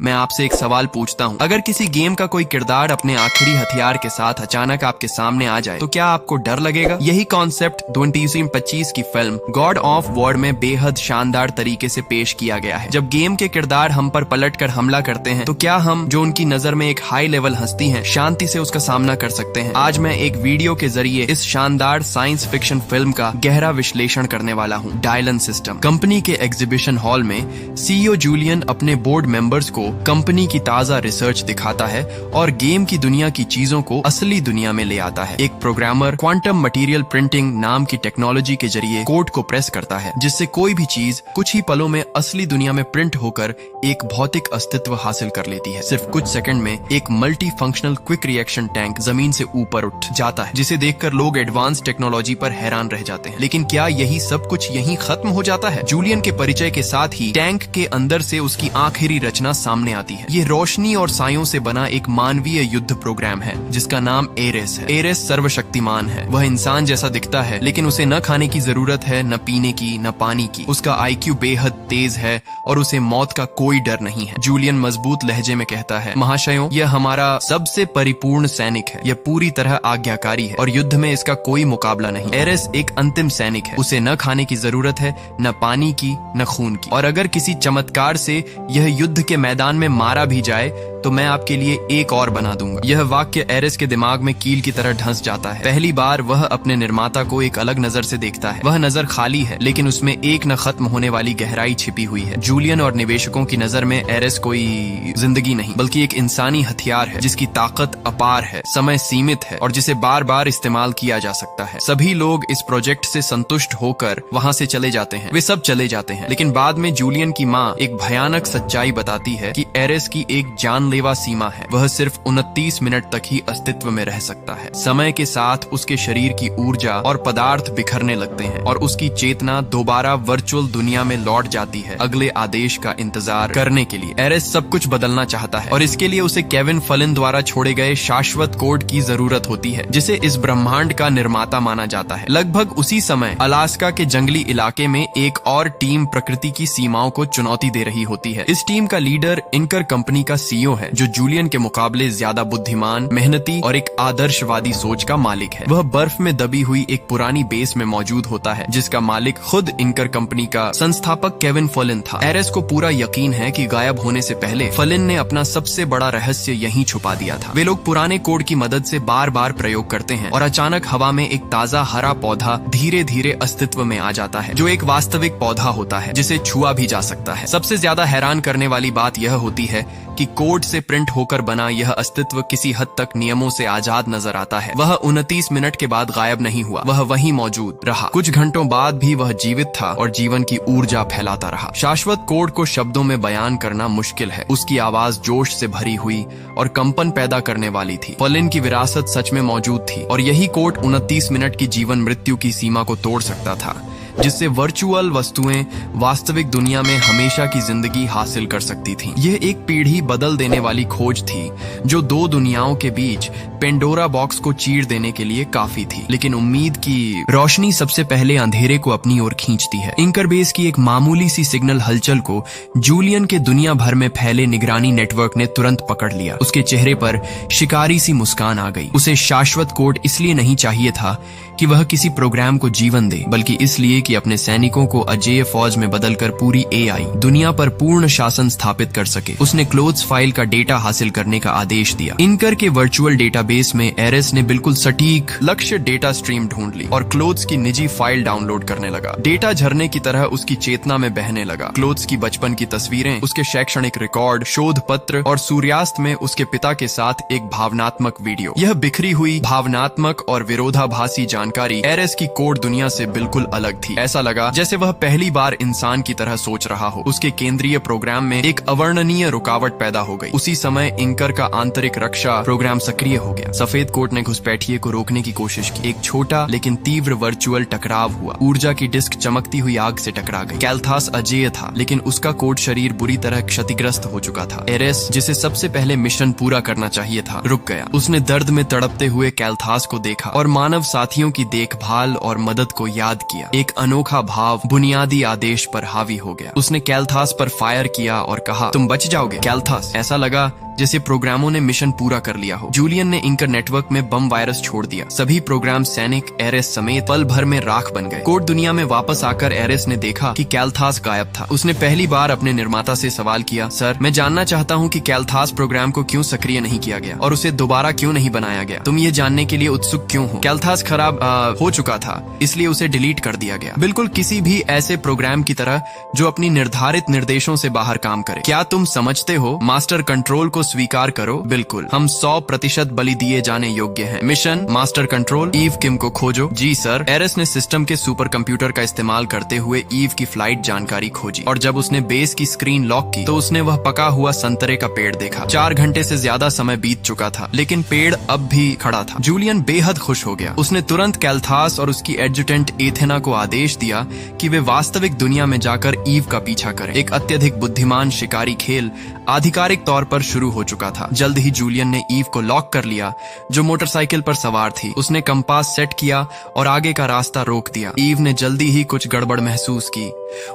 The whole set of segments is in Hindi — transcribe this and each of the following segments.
मैं आपसे एक सवाल पूछता हूँ, अगर किसी गेम का कोई किरदार अपने आखिरी हथियार के साथ अचानक आपके सामने आ जाए तो क्या आपको डर लगेगा? यही कॉन्सेप्ट 2025 की फिल्म गॉड ऑफ वॉर में बेहद शानदार तरीके से पेश किया गया है। जब गेम के किरदार हम पर पलटकर हमला करते हैं तो क्या हम, जो उनकी नजर में एक हाई लेवल हस्ती हैं, शांति से उसका सामना कर सकते हैं? आज मैं एक वीडियो के जरिए इस शानदार साइंस फिक्शन फिल्म का गहरा विश्लेषण करने वाला हूँ। डायलन सिस्टम कंपनी के एग्जीबिशन हॉल में सीईओ जूलियन अपने बोर्ड मेंबर्स को कंपनी की ताजा रिसर्च दिखाता है और गेम की दुनिया की चीजों को असली दुनिया में ले आता है। एक प्रोग्रामर क्वांटम मटेरियल प्रिंटिंग नाम की टेक्नोलॉजी के जरिए कोड को प्रेस करता है, जिससे कोई भी चीज कुछ ही पलों में असली दुनिया में प्रिंट होकर एक भौतिक अस्तित्व हासिल कर लेती है। सिर्फ कुछ सेकंड में एक multi functional quick reaction tank जमीन से ऊपर उठ जाता है, जिसे देखकर लोग एडवांस टेक्नोलॉजी पर हैरान रह जाते हैं। लेकिन क्या यही सब कुछ यहीं खत्म हो जाता है? जूलियन के परिचय के साथ ही टैंक के अंदर से उसकी आखिरी रचना सामने आती है। ये रोशनी और सायों से बना एक मानवीय युद्ध प्रोग्राम है जिसका नाम एरेस है। एरेस सर्वशक्तिमान है। वह इंसान जैसा दिखता है, लेकिन उसे न खाने की जरूरत है, न पीने की, न पानी की। उसका आईक्यू बेहद तेज है और उसे मौत का कोई डर नहीं है। जूलियन मजबूत लहजे में कहता है, महाशयों, यह हमारा सबसे परिपूर्ण सैनिक है। यह पूरी तरह आज्ञाकारी है और युद्ध में इसका कोई मुकाबला नहीं। एरेस एक अंतिम सैनिक है। उसे न खाने की जरूरत है, न पानी की, न खून की। और अगर किसी चमत्कार से यह युद्ध के मैदान में मारा भी जाए तो मैं आपके लिए एक और बना दूंगा। यह वाक्य एरेस के दिमाग में कील की तरह ढंस जाता है। पहली बार वह अपने निर्माता को एक अलग नजर से देखता है। वह नजर खाली है, लेकिन उसमें एक न खत्म होने वाली गहराई छिपी हुई है। जूलियन और निवेशकों की नजर में एरेस कोई जिंदगी नहीं, बल्कि एक इंसानी हथियार है जिसकी ताकत अपार है, समय सीमित है और जिसे बार बार इस्तेमाल किया जा सकता है। सभी लोग इस प्रोजेक्ट से संतुष्ट होकर वहाँ से चले जाते हैं। वे सब चले जाते हैं, लेकिन बाद में जूलियन की माँ एक भयानक सच्चाई बताती है कि एरेस की एक जानलेवा सीमा है। वह सिर्फ 29 मिनट तक ही अस्तित्व में रह सकता है। समय के साथ उसके शरीर की ऊर्जा और पदार्थ बिखरने लगते हैं और उसकी चेतना दोबारा वर्चुअल दुनिया में लौट जाती है, अगले आदेश का इंतजार करने के लिए। एरेस सब कुछ बदलना चाहता है और इसके लिए उसे केविन फलिन द्वारा छोड़े गए शाश्वत कोड की जरूरत होती है, जिसे इस ब्रह्मांड का निर्माता माना जाता है। लगभग उसी समय अलास्का के जंगली इलाके में एक और टीम प्रकृति की सीमाओं को चुनौती दे रही होती है। इस टीम का लीडर इनकर कंपनी का सीईओ है, जो जूलियन के मुकाबले ज्यादा बुद्धिमान, मेहनती और एक आदर्शवादी सोच का मालिक है। वह बर्फ में दबी हुई एक पुरानी बेस में मौजूद होता है, जिसका मालिक खुद इनकर कंपनी का संस्थापक केविन फलिन था। एरेस को पूरा यकीन है कि गायब होने से पहले फलिन ने अपना सबसे बड़ा रहस्य यहीं छुपा दिया था। वे लोग पुराने कोड की मदद से बार बार प्रयोग करते हैं और अचानक हवा में एक ताजा हरा पौधा धीरे धीरे अस्तित्व में आ जाता है, जो एक वास्तविक पौधा होता है जिसे छुआ भी जा सकता है। सबसे ज्यादा हैरान करने वाली बात यह होती है कि कोड से प्रिंट होकर बना यह अस्तित्व किसी हद तक नियमों से आजाद नजर आता है। वह 29 मिनट के बाद गायब नहीं हुआ, वह वहीं मौजूद रहा। कुछ घंटों बाद भी वह जीवित था और जीवन की ऊर्जा फैलाता रहा। शाश्वत कोड को शब्दों में बयान करना मुश्किल है। उसकी आवाज जोश से भरी हुई और कंपन पैदा करने वाली थी। फलिन की विरासत सच में मौजूद थी और यही कोड 29 मिनट की जीवन मृत्यु की सीमा को तोड़ सकता था, जिससे वर्चुअल वस्तुएं वास्तविक दुनिया में हमेशा की जिंदगी हासिल कर सकती थीं। यह एक पीढ़ी बदल देने वाली खोज थी, जो दो दुनियाओं के बीच पेंडोरा बॉक्स को चीर देने के लिए काफी थी। लेकिन उम्मीद की रोशनी सबसे पहले अंधेरे को अपनी ओर खींचती है। इंकरबेस की एक मामूली सी सिग्नल हलचल को जूलियन के दुनिया भर में फैले निगरानी नेटवर्क ने तुरंत पकड़ लिया। उसके चेहरे पर शिकारी सी मुस्कान आ गई। उसे शाश्वत कोड इसलिए नहीं चाहिए था कि वह किसी प्रोग्राम को जीवन दे, बल्कि इसलिए कि अपने सैनिकों को अजेय फौज में बदलकर पूरी एआई दुनिया पर पूर्ण शासन स्थापित कर सके। उसने क्लोथ्स फाइल का डेटा हासिल करने का आदेश दिया। इनकर के वर्चुअल डेटाबेस में एरेस ने बिल्कुल सटीक लक्ष्य डेटा स्ट्रीम ढूंढ ली और क्लोथ्स की निजी फाइल डाउनलोड करने लगा। डेटा झरने की तरह उसकी चेतना में बहने लगा। क्लोथ्स की बचपन की तस्वीरें, उसके शैक्षणिक रिकॉर्ड, शोध पत्र और सूर्यास्त में उसके पिता के साथ एक भावनात्मक वीडियो। यह बिखरी हुई भावनात्मक और विरोधाभासी जानकारी एरेस की कोड दुनिया से बिल्कुल अलग थी। ऐसा लगा जैसे वह पहली बार इंसान की तरह सोच रहा हो। उसके केंद्रीय प्रोग्राम में एक अवर्णनीय रुकावट पैदा हो गई। उसी समय इंकर का आंतरिक रक्षा प्रोग्राम सक्रिय हो गया। सफेद कोट ने घुसपैठिए को रोकने की कोशिश की। एक छोटा लेकिन तीव्र वर्चुअल टकराव हुआ। ऊर्जा की डिस्क चमकती हुई आग से टकरा गई। कैल्थास अजेय था, लेकिन उसका कोड शरीर बुरी तरह क्षतिग्रस्त हो चुका था। एरेस, जिसे सबसे पहले मिशन पूरा करना चाहिए था, रुक गया। उसने दर्द में तड़पते हुए कैल्थास को देखा और मानव साथियों की देखभाल और मदद को याद किया। एक अनोखा भाव बुनियादी आदेश पर हावी हो गया। उसने कैल्थास पर फायर किया और कहा, तुम बच जाओगे। कैल्थास, ऐसा लगा जैसे प्रोग्रामों ने मिशन पूरा कर लिया हो। जूलियन ने इंकर नेटवर्क में बम वायरस छोड़ दिया। सभी प्रोग्राम सैनिक एरेस समेत पल भर में राख बन गए। कोड दुनिया में वापस आकर एरेस ने देखा कि कैल्थास गायब था। उसने पहली बार अपने निर्माता से सवाल किया, सर, मैं जानना चाहता हूँ कि कैल्थास प्रोग्राम को क्यों सक्रिय नहीं किया गया और उसे दोबारा क्यों नहीं बनाया गया? तुम ये जानने के लिए उत्सुक क्यों हो? कैल्थास खराब हो चुका था, इसलिए उसे डिलीट कर दिया गया। बिल्कुल किसी भी ऐसे प्रोग्राम की तरह जो अपनी निर्धारित निर्देशों से बाहर काम करे। क्या तुम समझते हो? मास्टर कंट्रोल को स्वीकार करो। बिल्कुल, हम 100% बलि दिए जाने योग्य हैं। मिशन मास्टर कंट्रोल, ईव किम को खोजो। जी सर। एरेस ने सिस्टम के सुपर कंप्यूटर का इस्तेमाल करते हुए ईव की फ्लाइट जानकारी खोजी और जब उसने बेस की स्क्रीन लॉक की तो उसने वह पका हुआ संतरे का पेड़ देखा। 4 घंटे से ज्यादा समय बीत चुका था, लेकिन पेड़ अब भी खड़ा था। जूलियन बेहद खुश हो गया। उसने तुरंत कैल्थास और उसकी एडजुटेंट एथेना को आदेश दिया कि वे वास्तविक दुनिया में जाकर ईव का पीछा करें। एक अत्यधिक बुद्धिमान शिकारी खेल आधिकारिक तौर पर शुरू हो चुका था। जल्द ही जूलियन ने ईव को लॉक कर लिया, जो मोटरसाइकिल पर सवार थी। उसने कंपास सेट किया और आगे का रास्ता रोक दिया। ईव ने जल्दी ही कुछ गड़बड़ महसूस की।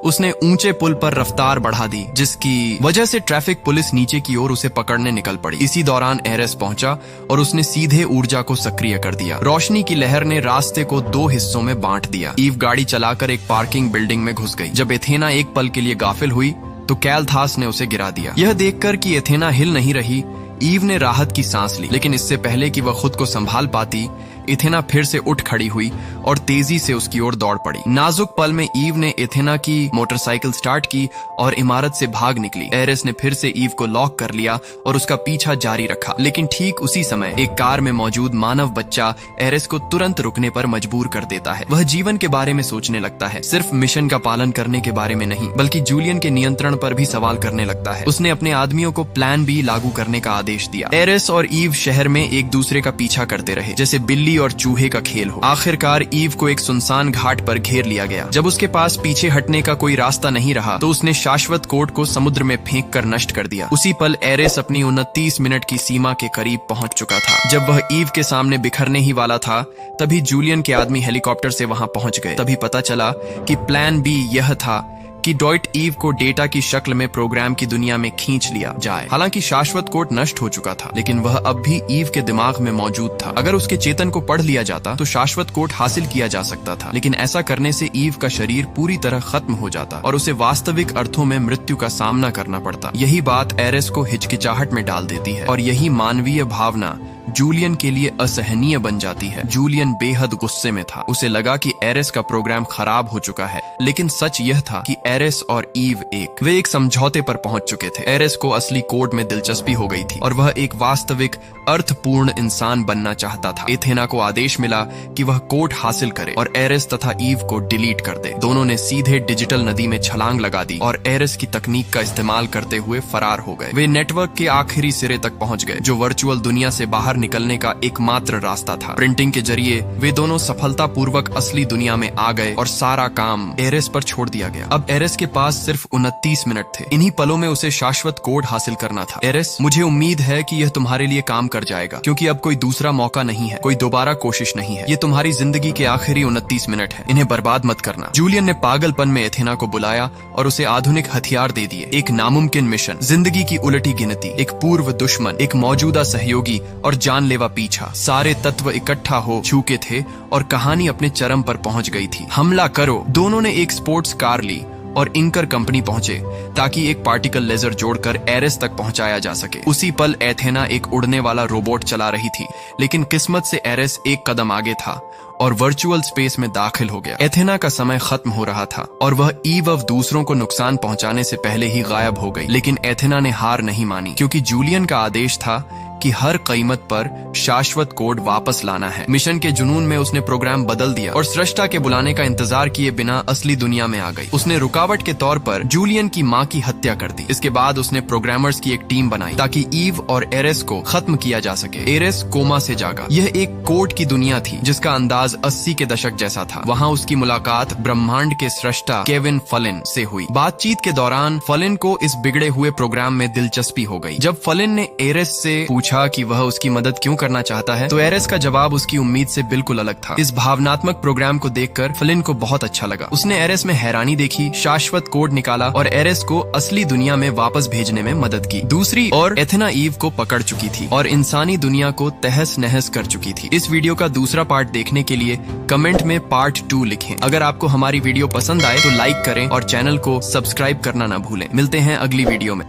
उसने ऊंचे पुल पर रफ्तार बढ़ा दी, जिसकी वजह से ट्रैफिक पुलिस नीचे की ओर उसे पकड़ने निकल पड़ी। इसी दौरान एरेस पहुंचा और उसने सीधे ऊर्जा को सक्रिय कर दिया। रोशनी की लहर ने रास्ते को 2 हिस्सों में बांट दिया। ईव गाड़ी चलाकर एक पार्किंग बिल्डिंग में घुस गई। जब एथेना एक पल के लिए गाफिल हुई तो कैल्थास ने उसे गिरा दिया। यह देखकर कि एथेना हिल नहीं रही, ईव ने राहत की सांस ली। लेकिन इससे पहले कि वह खुद को संभाल पाती, एथेना फिर से उठ खड़ी हुई और तेजी से उसकी ओर दौड़ पड़ी। नाजुक पल में ईव ने एथेना की मोटरसाइकिल स्टार्ट की और इमारत से भाग निकली। एरेस ने फिर से ईव को लॉक कर लिया और उसका पीछा जारी रखा। लेकिन ठीक उसी समय एक कार में मौजूद मानव बच्चा एरेस को तुरंत रुकने पर मजबूर कर देता है। वह जीवन के बारे में सोचने लगता है, सिर्फ मिशन का पालन करने के बारे में नहीं, बल्कि जूलियन के नियंत्रण पर भी सवाल करने लगता है। उसने अपने आदमियों को प्लान बी लागू करने का आदेश दिया। एरेस और ईव शहर में एक दूसरे का पीछा करते रहे, जैसे बिल्ली और चूहे का खेल हो। आखिरकार ईव को एक सुनसान घाट पर घेर लिया गया। जब उसके पास पीछे हटने का कोई रास्ता नहीं रहा तो उसने शाश्वत कोड को समुद्र में फेंक कर नष्ट कर दिया। उसी पल एरेस अपनी 29 मिनट की सीमा के करीब पहुंच चुका था। जब वह ईव के सामने बिखरने ही वाला था, तभी जूलियन के आदमी हेलीकॉप्टर से वहां पहुंच गए। तभी पता चला कि प्लान बी यह था कि डॉइट ईव को डेटा की शक्ल में प्रोग्राम की दुनिया में खींच लिया जाए। हालांकि शाश्वत कोड नष्ट हो चुका था, लेकिन वह अब भी ईव के दिमाग में मौजूद था। अगर उसके चेतन को पढ़ लिया जाता तो शाश्वत कोड हासिल किया जा सकता था, लेकिन ऐसा करने से ईव का शरीर पूरी तरह खत्म हो जाता और उसे वास्तविक अर्थों में मृत्यु का सामना करना पड़ता। यही बात एरेस को हिचकिचाहट में डाल देती है और यही मानवीय भावना जूलियन के लिए असहनीय बन जाती है। जूलियन बेहद गुस्से में था। उसे लगा कि एरेस का प्रोग्राम खराब हो चुका है, लेकिन सच यह था कि एरेस और ईव वे एक समझौते पर पहुंच चुके थे। एरेस को असली कोड में दिलचस्पी हो गई थी और वह एक वास्तविक अर्थपूर्ण इंसान बनना चाहता था। एथेना को आदेश मिला कि वह कोड हासिल करे और एरेस तथा ईव को डिलीट कर दे। दोनों ने सीधे डिजिटल नदी में छलांग लगा दी और एरेस की तकनीक का इस्तेमाल करते हुए फरार हो गए। वे नेटवर्क के आखिरी सिरे तक पहुंच गए, जो वर्चुअल दुनिया से बाहर निकलने का एकमात्र रास्ता था। प्रिंटिंग के जरिए वे दोनों सफलतापूर्वक असली दुनिया में आ गए और सारा काम एरेस पर छोड़ दिया गया। अब एरेस के पास सिर्फ 29 मिनट थे। इन्हीं पलों में उसे शाश्वत कोड हासिल करना था। एरेस, मुझे उम्मीद है कि यह तुम्हारे लिए काम कर जाएगा, क्योंकि अब कोई दूसरा मौका नहीं है, कोई दोबारा कोशिश नहीं है। ये तुम्हारी जिंदगी के आखिरी 29 मिनट है, इन्हें बर्बाद मत करना। जूलियन ने पागलपन में एथेना को बुलाया और उसे आधुनिक हथियार दे दिए। एक नामुमकिन मिशन, जिंदगी की उलटी गिनती, एक पूर्व दुश्मन, एक मौजूदा सहयोगी और जानलेवा पीछा। सारे तत्व इकट्ठा हो चुके थे और कहानी अपने चरम पर पहुंच गई थी। हमला करो। दोनों ने एक स्पोर्ट्स कार ली और इंकर कंपनी पहुंचे ताकि एक पार्टिकल लेजर जोड़कर एरेस तक पहुंचाया जा सके। उसी पल एथेना एक उड़ने वाला रोबोट चला रही थी, लेकिन किस्मत से एरेस एक कदम आगे था और वर्चुअल स्पेस में दाखिल हो गया। एथेना का समय खत्म हो रहा था और वह ईव ऑफ दूसरों को नुकसान पहुंचाने से पहले ही गायब हो गई। लेकिन एथेना ने हार नहीं मानी, क्योंकि जूलियन का आदेश था कि हर कीमत पर शाश्वत कोड वापस लाना है। मिशन के जुनून में उसने प्रोग्राम बदल दिया और सृष्टा के बुलाने का इंतजार किए बिना असली दुनिया में आ गई। उसने रुकावट के तौर पर जूलियन की मां की हत्या कर दी। इसके बाद उसने प्रोग्रामर्स की एक टीम बनाई ताकि ईव और एरेस को खत्म किया जा सके। एरेस कोमा से जागा। यह एक कोड की दुनिया थी जिसका अंदाज 80 के दशक जैसा था। वहाँ उसकी मुलाकात ब्रह्मांड के सृष्टा केविन फलिन से हुई। बातचीत के दौरान फलिन को इस बिगड़े हुए प्रोग्राम में दिलचस्पी हो गई। जब फलिन ने एरेस से पूछा पूछा कि वह उसकी मदद क्यों करना चाहता है तो एरेस का जवाब उसकी उम्मीद से बिल्कुल अलग था। इस भावनात्मक प्रोग्राम को देखकर फ्लिन को बहुत अच्छा लगा। उसने एरेस में हैरानी देखी, शाश्वत कोड निकाला और एरेस को असली दुनिया में वापस भेजने में मदद की। दूसरी ओर एथेना ईव को पकड़ चुकी थी और इंसानी दुनिया को तहस नहस कर चुकी थी। इस वीडियो का दूसरा पार्ट देखने के लिए कमेंट में पार्ट 2 लिखें। अगर आपको हमारी वीडियो पसंद आए तो लाइक करें और चैनल को सब्सक्राइब करना ना भूलें। मिलते हैं अगली वीडियो में।